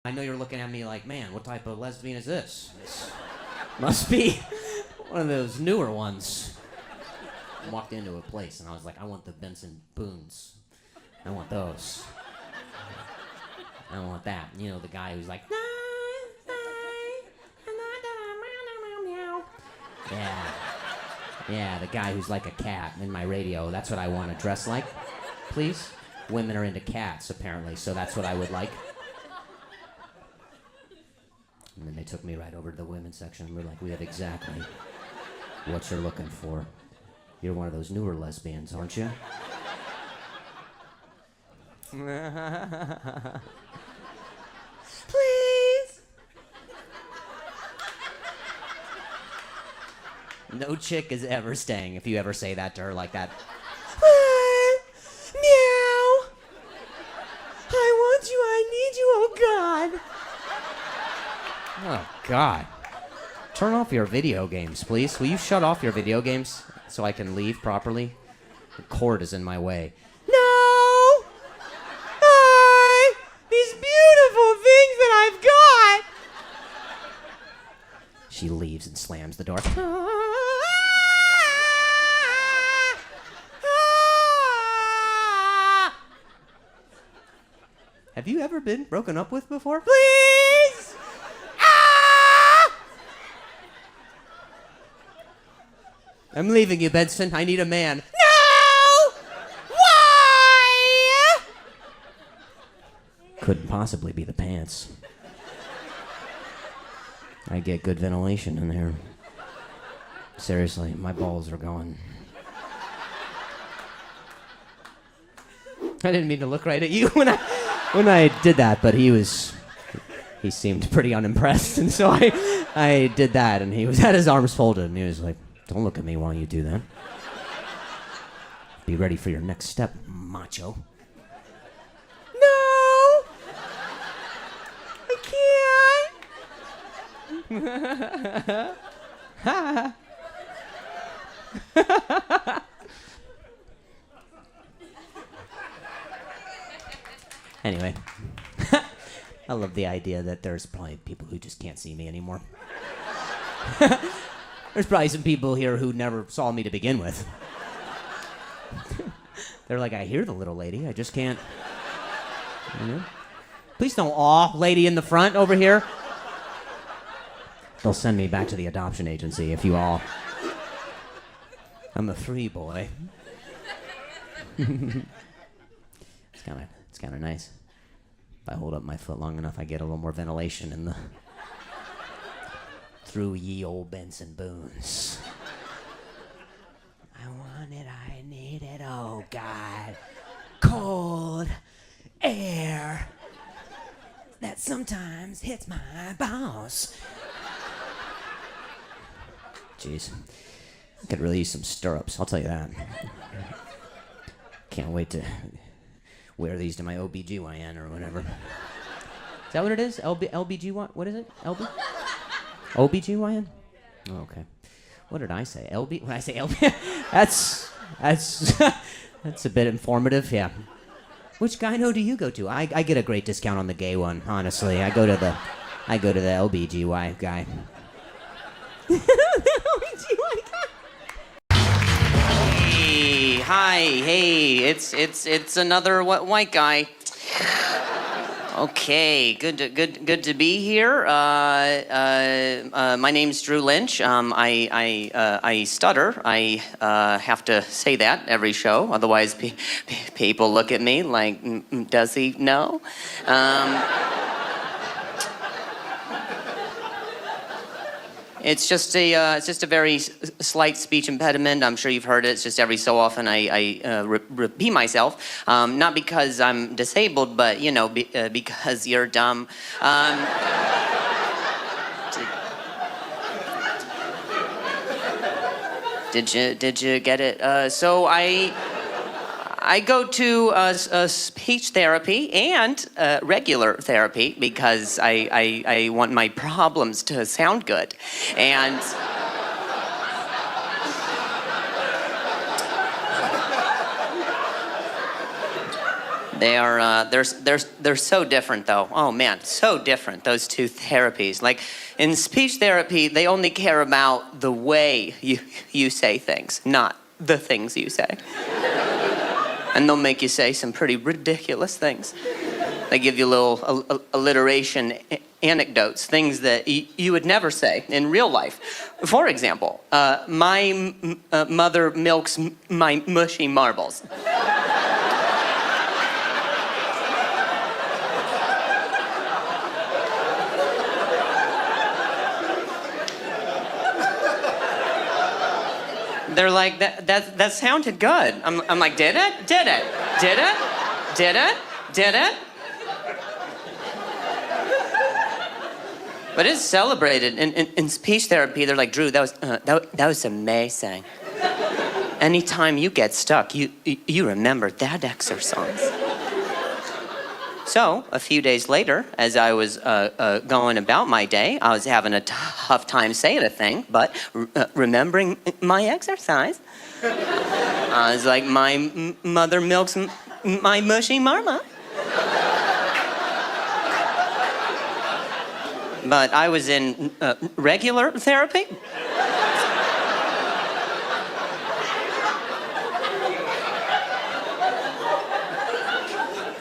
I know you're looking at me like, man, what type of lesbian is this? This must be one of those newer ones. I walked into a place and I was like, I want the Benson Boones. I want those. I want that. You know, the guy who's like, yeah. Yeah, the guy who's like a cat in my radio. That's what I want to dress like, please. Women are into cats, apparently, so that's what I would like. And then they took me right over to the women's section. We're like, we have exactly what you're looking for. You're one of those newer lesbians, aren't you? Please. No chick is ever staying if you ever say that to her like that. Meow. I want you, I need you, oh God. Oh, God. Turn off your video games, please. Will you shut off your video games so I can leave properly? The cord is in my way. No! These beautiful things that I've got! She leaves and slams the door. Have you ever been broken up with before? Please! I'm leaving you, Benson. I need a man. No! Why? Couldn't possibly be the pants. I get good ventilation in there. Seriously, my balls are going. I didn't mean to look right at you when I did that, but he seemed pretty unimpressed, and so I did that, and he had his arms folded, and he was like, don't look at me while you do that. Be ready for your next step, macho. No! I can't! Anyway, I love the idea that there's probably people who just can't see me anymore. There's probably some people here who never saw me to begin with. They're like, I hear the little lady, I just can't. You know? Please don't awe, lady in the front over here. They'll send me back to the adoption agency if you all. I'm a free boy. It's kind of nice. If I hold up my foot long enough, I get a little more ventilation in the through ye old Benson Boones. I want it, I need it, oh God. Cold air that sometimes hits my balls. Jeez. I could really use some stirrups, I'll tell you that. Can't wait to wear these to my OBGYN or whatever. Is that what it is? LBGY? What is it? LB? OBGYN? Oh, okay. What did I say? LB? When I say LB? That's that's a bit informative, yeah. Which gyno do you go to? I get a great discount on the gay one, honestly. I go to the LBGY guy. Hey, hi, hey, it's another white guy. Okay, good to be here. My name's Drew Lynch. I stutter. I have to say that every show, otherwise people look at me like, does he know? It's just a very slight speech impediment. I'm sure you've heard it. It's just every so often I repeat myself, not because I'm disabled, but you know, because you're dumb. Did you get it? So I go to speech therapy and regular therapy because I want my problems to sound good. And They are, they're so different though. Oh man, so different, those two therapies. Like in speech therapy, they only care about the way you say things, not the things you say. And they'll make you say some pretty ridiculous things. They give you little alliteration anecdotes, things that you would never say in real life. For example, my mother milks my mushy marbles. They're like, that sounded good. I'm like, did it? Did it? Did it? Did it? Did it? But it's celebrated. In speech therapy, they're like, Drew, that was amazing. Anytime you get stuck, you remember that exercise. So, a few days later, as I was going about my day, I was having a tough time saying a thing, but remembering my exercise. I was like, my mother milks my mushy marma. But I was in regular therapy.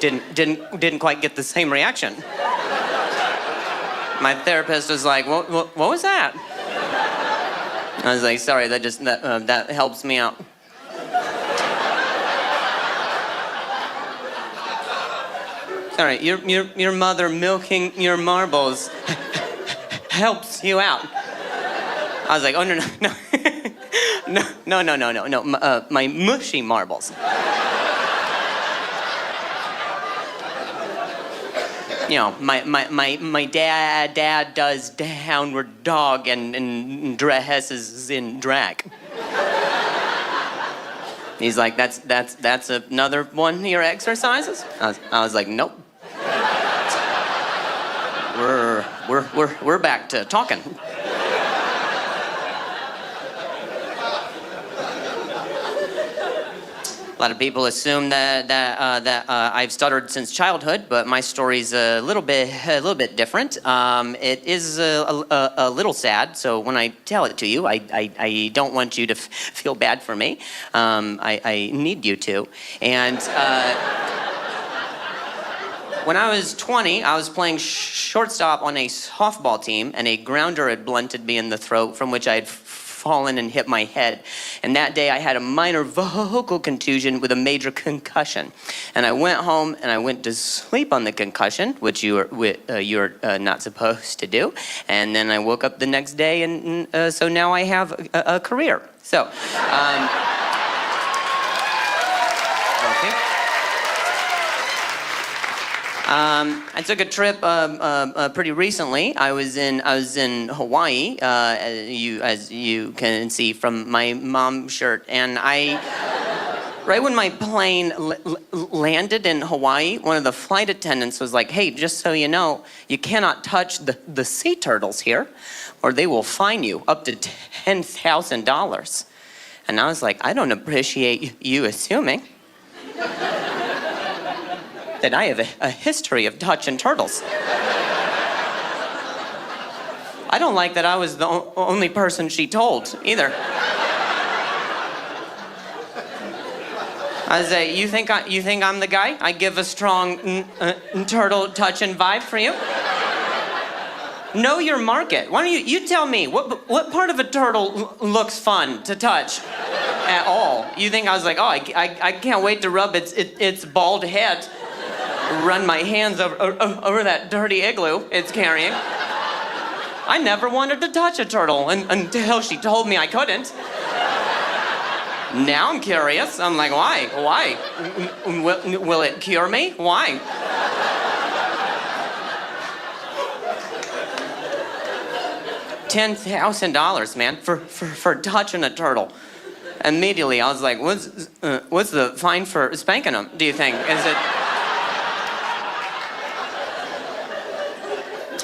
Didn't quite get the same reaction. My therapist was like, what was that? I was like, sorry, that helps me out. Sorry, your mother milking your marbles helps you out. I was like, oh no, my mushy marbles. You know, my dad does downward dog and dresses in drag. He's like, that's another one of your exercises? I was like, nope. We're back to talking. A lot of people assume that I've stuttered since childhood, but my story's a little bit different. It is a little sad, so when I tell it to you, I don't want you to feel bad for me. I need you to. And when I was 20, I was playing shortstop on a softball team, and a grounder had blunted me in the throat, from which I had fallen and hit my head. And that day I had a minor vocal contusion with a major concussion. And I went home and I went to sleep on the concussion, which you're not supposed to do. And then I woke up the next day, and so now I have a career. So, I took a trip pretty recently. I was in Hawaii, as you can see from my mom's shirt, and right when my plane landed in Hawaii, one of the flight attendants was like, "Hey, just so you know, you cannot touch the sea turtles here, or they will fine you up to $10,000." And I was like, I don't appreciate you assuming that I have a history of touching turtles. I don't like that I was the only person she told, either. I was like, you think I'm the guy? I give a strong turtle touching vibe for you? Know your market. Why don't you tell me, what part of a turtle looks fun to touch at all? You think I was like, oh, I can't wait to rub its bald head, run my hands over that dirty igloo it's carrying. I never wanted to touch a turtle until she told me I couldn't. Now I'm curious. I'm like, why? Why? Will it cure me? Why? $10,000, man, for touching a turtle. Immediately, I was like, what's the fine for spanking them, do you think? Is it...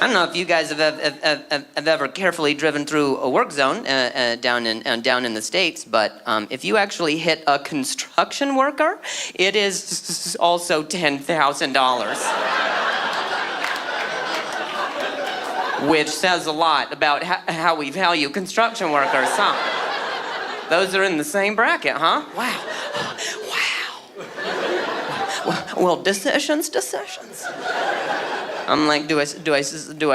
I don't know if you guys have ever carefully driven through a work zone down in the States, but if you actually hit a construction worker, it is also $10,000. Which says a lot about how we value construction workers, huh? Those are in the same bracket, huh? Wow. Well, decisions. I'm like, do I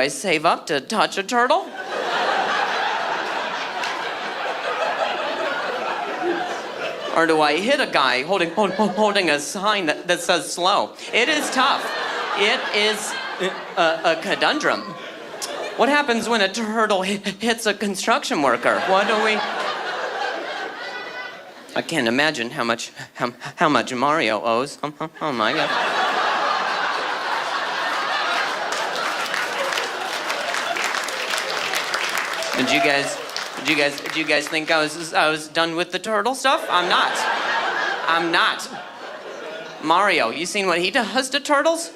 save up to touch a turtle? Or do I hit a guy holding a sign that says slow? It is tough. It is a conundrum. What happens when a turtle hits a construction worker? What do we... I can't imagine how much Mario owes. Oh my God. Did you guys think I was done with the turtle stuff? I'm not. Mario, you seen what he does to turtles?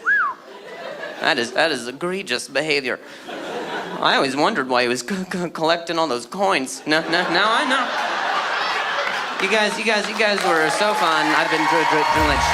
That is egregious behavior. I always wondered why he was collecting all those coins. Now I know. You guys were so fun. I've been Drew Lynch.